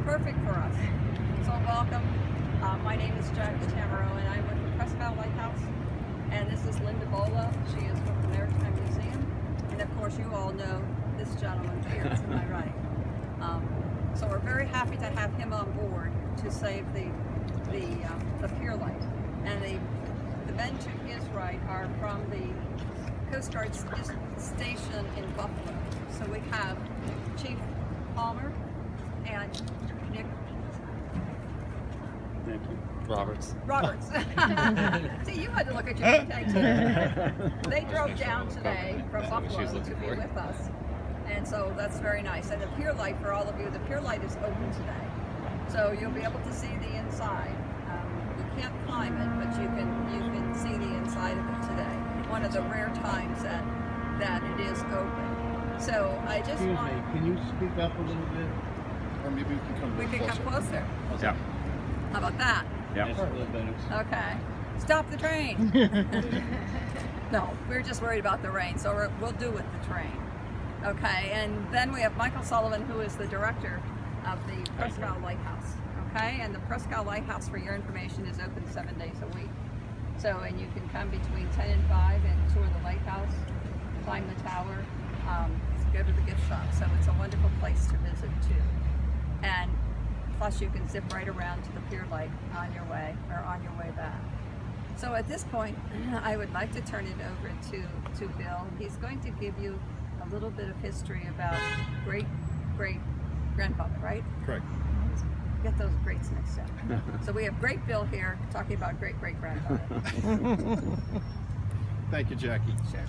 perfect for us. So welcome. My name is Jackie Tamaro, and I'm with the Prescott Lighthouse. And this is Linda Bola. She is with the Maritime Museum. And of course, you all know this gentleman, Pier, to my right. So we're very happy to have him on board to save the pier light. And the men to his right are from the Coast Guard station in Buffalo. So we have Chief Palmer and Nick Roberts. See, you had to look at your tag too. They drove down today from Buffalo to be with us. And so that's very nice. And the pier light, for all of you, the pier light is open today. So you'll be able to see the inside. You can't climb it, but you can see the inside of it today. One of the rare times that it is open. So I just want... Excuse me, can you speak up a little bit? Or maybe we can come closer. Yeah. How about that? Yeah. Okay. Stop the train. No, we're just worried about the rain, so we'll do with the train. Okay, and then we have Michael Sullivan, who is the director of the Prescott Lighthouse. Okay, and the Prescott Lighthouse, for your information, is open 7 days a week. So, and you can come between 10 and 5 and tour the lighthouse, climb the tower, go to the gift shop. So it's a wonderful place to visit too. And plus you can zip right around to the pier light on your way back. So at this point, I would like to turn it over to Bill. He's going to give you a little bit of history about great-great-grandfather, right? Correct. Get those greats mixed up. So we have Great Bill here talking about great-great-grandfather. Thank you, Jackie. Sure.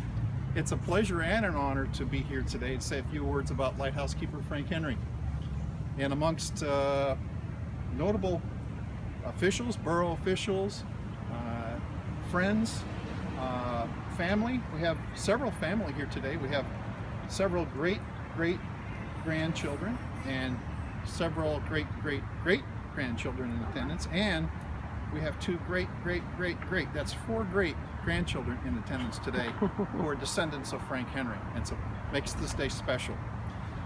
It's a pleasure and an honor to be here today to say a few words about lighthouse keeper Frank Henry. And amongst notable officials, borough officials, friends, family, we have several family here today. We have several great-great-grandchildren and several great-great-great-grandchildren in attendance, and we have two great-great-great-great, that's 4 great-grandchildren in attendance today who are descendants of Frank Henry, and so makes this day special.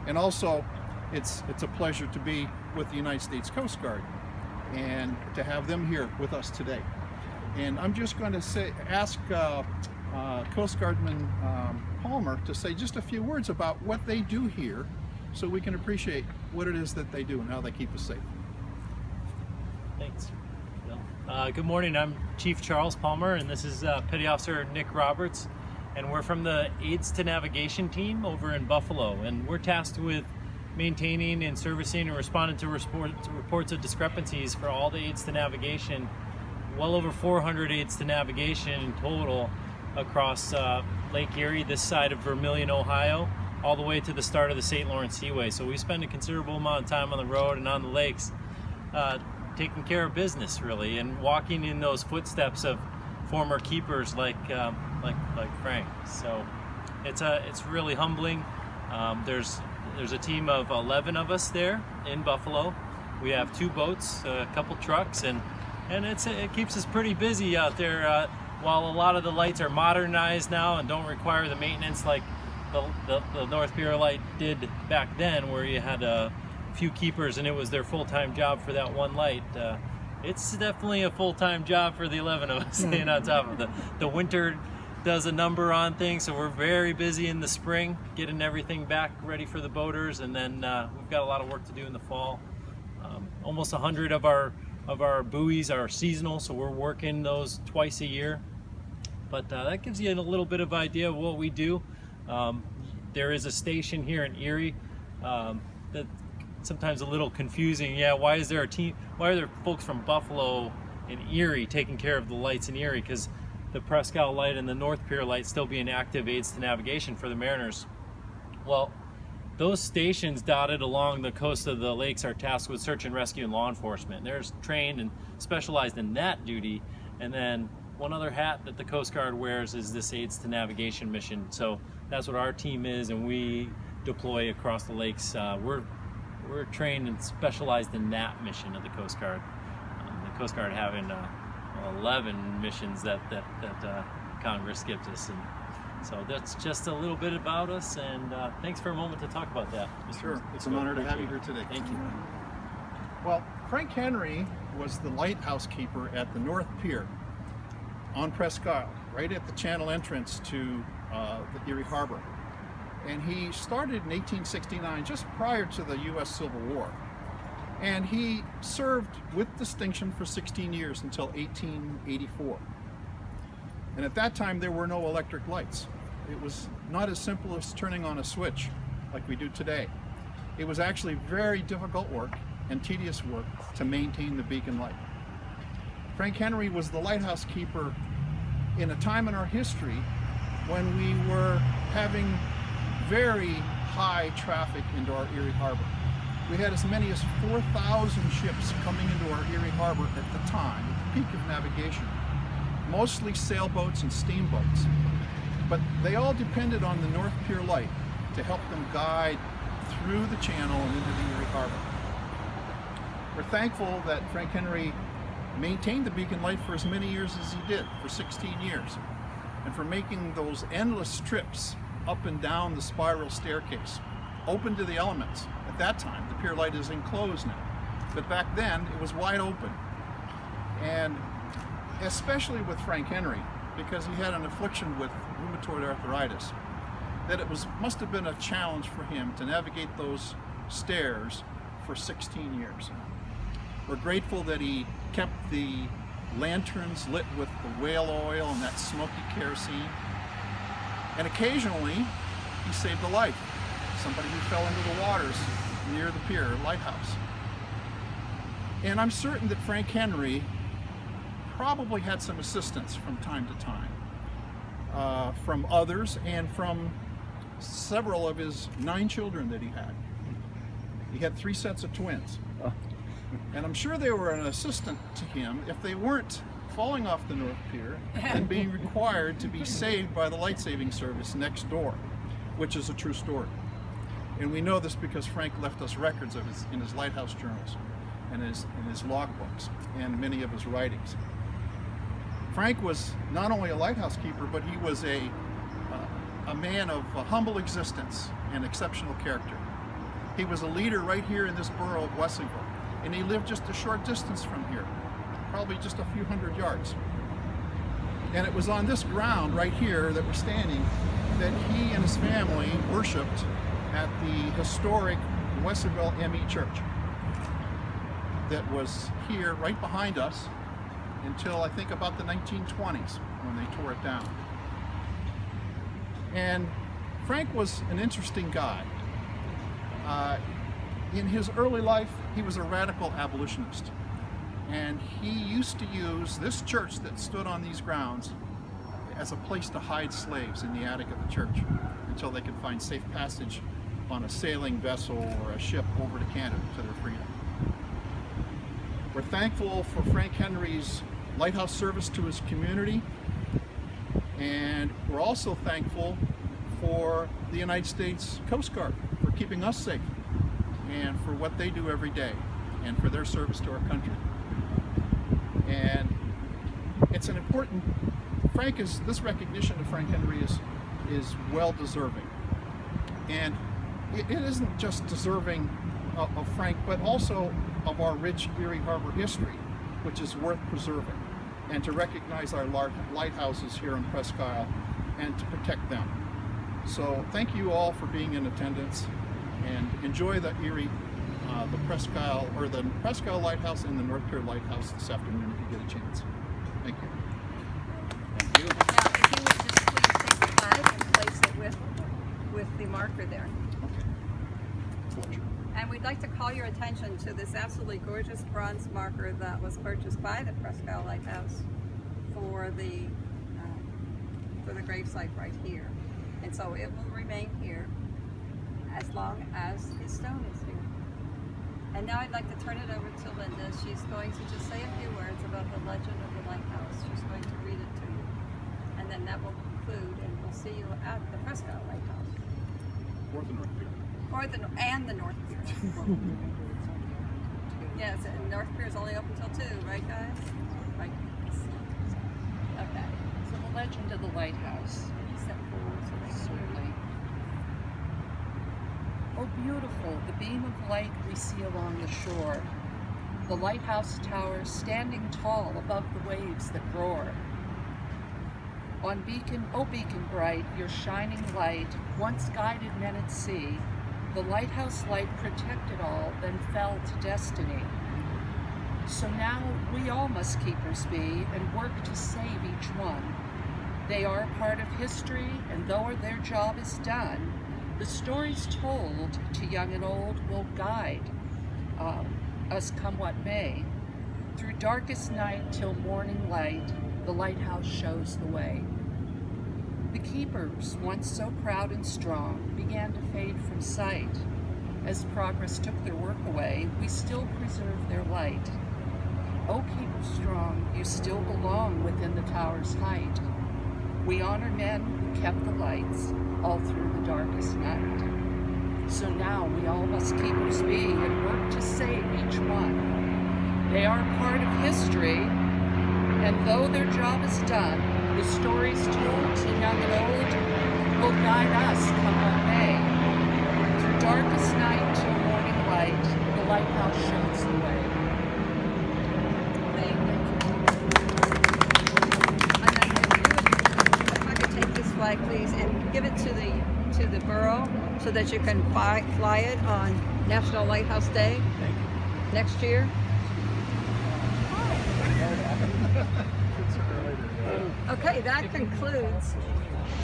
And also, it's a pleasure to be with the United States Coast Guard and to have them here with us today. And I'm just going to ask Coast Guardman Palmer to say just a few words about what they do here so we can appreciate what it is that they do and how they keep us safe. Thanks, Bill. Good morning, I'm Chief Charles Palmer, and this is Petty Officer Nick Roberts, and we're from the Aids to Navigation team over in Buffalo, and we're tasked with maintaining and servicing and responding to reports of discrepancies for all the aids to navigation, well over 400 aids to navigation in total across Lake Erie, this side of Vermilion, Ohio, all the way to the start of the St. Lawrence Seaway. So we spend a considerable amount of time on the road and on the lakes taking care of business, really, and walking in those footsteps of former keepers like Frank. So it's really humbling. There's a team of 11 of us there in Buffalo. We have 2 boats, a couple trucks, and it keeps us pretty busy out there. While a lot of the lights are modernized now and don't require the maintenance like the North Pier light did back then, where you had a few keepers and it was their full-time job for that one light. It's definitely a full-time job for the 11 of us staying on top of the winter does a number on things, so we're very busy in the spring getting everything back ready for the boaters, and then we've got a lot of work to do in the fall. Almost 100 of our buoys are seasonal, so we're working those twice a year. But that gives you a little bit of idea of what we do. There is a station here in Erie that sometimes a little confusing. Yeah, why is there a team? Why are there folks from Buffalo and Erie taking care of the lights in Erie? Because the Prescott light and the North Pier light still being active aids to navigation for the mariners. Well, those stations dotted along the coast of the lakes are tasked with search and rescue and law enforcement. They're trained and specialized in that duty. And then one other hat that the Coast Guard wears is this aids to navigation mission. So that's what our team is, and we deploy across the lakes. We're trained and specialized in that mission of the Coast Guard. The Coast Guard having 11 missions that Congress gives us, and so that's just a little bit about us. And thanks for a moment to talk about that. Sure, it's an honor to have you here today. Thank you. Well, Frank Henry was the lighthouse keeper at the North Pier on Presque Isle, right at the channel entrance to the Erie Harbor. And he started in 1869, just prior to the U.S. Civil War. And he served with distinction for 16 years until 1884. And at that time, there were no electric lights. It was not as simple as turning on a switch like we do today. It was actually very difficult work and tedious work to maintain the beacon light. Frank Henry was the lighthouse keeper in a time in our history when we were having very high traffic into our Erie Harbor. We had as many as 4,000 ships coming into our Erie Harbor at the time, at the peak of navigation, mostly sailboats and steamboats. But they all depended on the North Pier light to help them guide through the channel and into the Erie Harbor. We're thankful that Frank Henry maintained the beacon light for as many years as he did, for 16 years, and for making those endless trips up and down the spiral staircase, open to the elements. At that time, the pier light is enclosed now, but back then it was wide open. And especially with Frank Henry, because he had an affliction with rheumatoid arthritis, that it must have been a challenge for him to navigate those stairs for 16 years. We're grateful that he kept the lanterns lit with the whale oil and that smoky kerosene. And occasionally, he saved a life. Somebody who fell into the waters near the pier lighthouse. And I'm certain that Frank Henry probably had some assistance from time to time, from others and from several of his 9 children that he had. He had 3 sets of twins. And I'm sure they were an assistant to him if they weren't falling off the North Pier and being required to be saved by the light-saving service next door, which is a true story. And we know this because Frank left us records of in his lighthouse journals and in his logbooks and many of his writings. Frank was not only a lighthouse keeper, but he was a man of a humble existence and exceptional character. He was a leader right here in this borough of Westleyville, and he lived just a short distance from here, probably just a few hundred yards. And it was on this ground right here that we're standing that he and his family worshiped at the historic Westleyville ME Church that was here right behind us until I think about the 1920s when they tore it down. And Frank was an interesting guy. In his early life, he was a radical abolitionist. And he used to use this church that stood on these grounds as a place to hide slaves in the attic of the church until they could find safe passage on a sailing vessel or a ship over to Canada to their freedom. We're thankful for Frank Henry's lighthouse service to his community, and we're also thankful for the United States Coast Guard for keeping us safe and for what they do every day and for their service to our country. And it's an important, this recognition of Frank Henry is well deserving. And it isn't just deserving of Frank, but also of our rich Erie Harbor history, which is worth preserving, and to recognize our lighthouses here in Presque Isle and to protect them. So thank you all for being in attendance, and enjoy the Erie, the Presque Isle, or the Presque Isle Lighthouse and the North Pier Lighthouse this afternoon if you get a chance. Thank you. Thank you. Now, if you would just please take the flag and place it with the marker there. Okay. Pleasure. And we'd like to call your attention to this absolutely gorgeous bronze marker that was purchased by the Presque Isle Lighthouse for the gravesite right here. And so it will remain here as long as his stone is here. And now I'd like to turn it over to Linda. She's going to just say a few words about the legend of the lighthouse. She's going to read it to you. And then that will conclude, and we'll see you at the Presque Isle Lighthouse. Or the North Pier. And the North Pier. Yes, and North Pier is only open till 2, right guys? Right. Okay. So the legend of the lighthouse. Certainly. Oh, beautiful. The beam of light we see along the shore the lighthouse tower standing tall above the waves that roar. On beacon, oh beacon bright, your shining light once guided men at sea. The lighthouse light protected all, then fell to destiny. So now we all must keepers be and work to save each one. They are a part of history, and though their job is done, the stories told to young and old will guide us come what may. Through darkest night till morning light, the lighthouse shows the way. The keepers, once so proud and strong, began to fade from sight. As progress took their work away, we still preserve their light. O keepers strong, you still belong within the tower's height. We honor men who kept the lights all through the darkest night. So now we all must keepers be and work to save each one. They are a part of history, and though their job is done, the stories told to young and old will guide us come what may. Through darkest night till morning light, the lighthouse shows the way. If I could take this flag, please, and give it to the borough so that you can fly it on National Lighthouse Day next year. Okay, that concludes